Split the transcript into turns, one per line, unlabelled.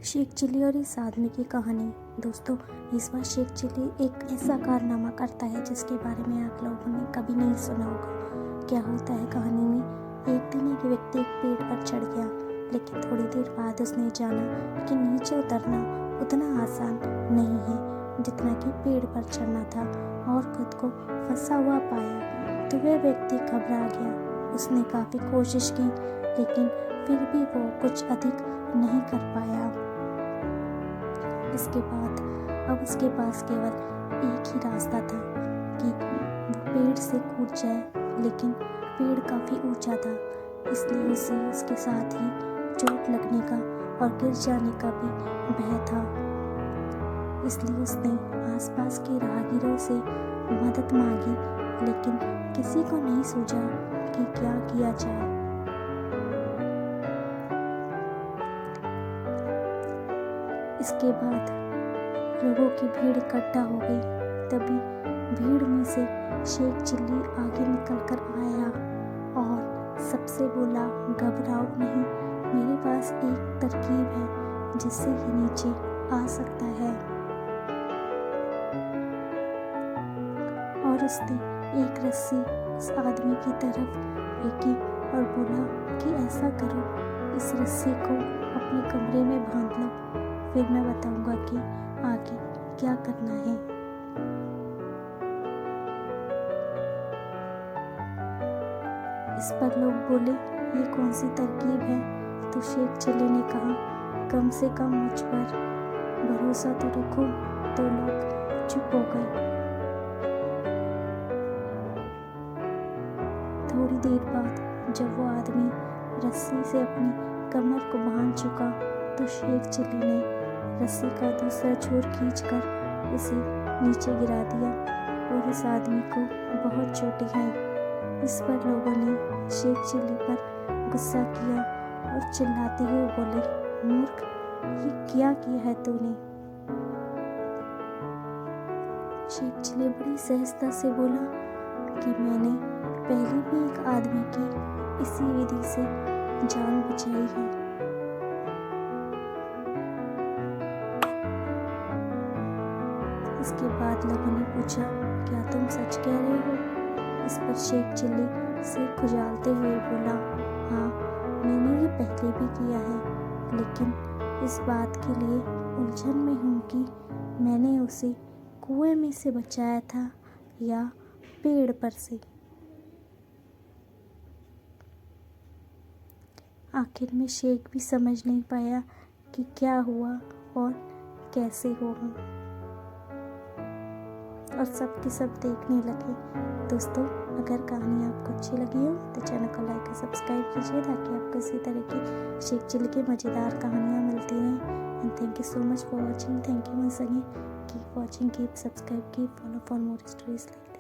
Sheikh chilli और इस आदमी की कहानी। दोस्तों, इस बार शेख चिल्ली एक ऐसा कारनामा करता है जिसके बारे में आप लोगों ने कभी नहीं सुना होगा। क्या होता है कहानी में, एक दिन एक व्यक्ति एक पेड़ पर चढ़ गया, लेकिन थोड़ी देर बाद उसने जाना कि नीचे उतरना उतना आसान नहीं है जितना कि पेड़ पर चढ़ना था, और खुद को फंसा हुआ पाया तो वह व्यक्ति घबरा गया। उसने काफ़ी कोशिश की, लेकिन फिर भी वो कुछ अधिक नहीं कर पाया। इसके बाद अब उसके पास केवल एक ही रास्ता था कि वो पेड़ से कूद जाए, लेकिन पेड़ काफ़ी ऊंचा था, इसलिए उसे उसके साथ ही चोट लगने का और गिर जाने का भी भय था। इसलिए उसने आसपास के राहगीरों से मदद मांगी, लेकिन किसी को नहीं सूझा कि क्या किया जाए। इसके बाद लोगों की भीड़ इकट्ठा हो गई। तभी भीड़ में से शेख चिल्ली आगे निकल कर आया और सबसे बोला, घबराओ नहीं, मेरे पास एक तरकीब है जिससे ये नीचे आ सकता है। और उसने एक रस्सी उस आदमी की तरफ फेंकी और बोला कि ऐसा करो, इस रस्सी को अपने कमरे में बांध लो, फिर मैं बताऊंगा कि आगे क्या करना है। इस पर लोग बोले, ये कौन सी तरकीब है? तो शेख चिल्ली ने कहा, कम से कम मुझ पर भरोसा तो रखो। तो लोग चुप हो गए। थोड़ी देर बाद जब वो आदमी रस्सी से अपनी कमर को बांध चुका, तो शेख चिल्ली ने रस्सी का दूसरा छोर खींचकर उसे नीचे गिरा दिया और उस आदमी को बहुत चोटें आई। इस पर लोगों ने शेख चिल्ली पर गुस्सा किया और चिल्लाते हुए बोले, मूर्ख, ये क्या किया है तूने? शेख चिल्ली बड़ी सहजता से बोला कि मैंने पहले भी एक आदमी की इसी विधि से जान बचाई है। इसके बाद लोगों ने पूछा, क्या तुम सच कह रहे हो? इस पर शेख चिल्ली सिर खुजालते हुए बोला, हाँ, मैंने ये पहले भी किया है, लेकिन इस बात के लिए उलझन में हूँ कि मैंने उसे कुएं में से बचाया था या पेड़ पर से। आखिर में शेख भी समझ नहीं पाया कि क्या हुआ और कैसे हुआ, और सब के सब देखने लगे। दोस्तों, अगर कहानी आपको अच्छी लगी हो तो चैनल को लाइक और सब्सक्राइब कीजिए, ताकि आपको इसी तरह की शेख चिल्ली की मज़ेदार कहानियाँ मिलती रहें। And thank you so much for watching. Thank you once again. Keep watching, keep subscribe, keep follow for more stories like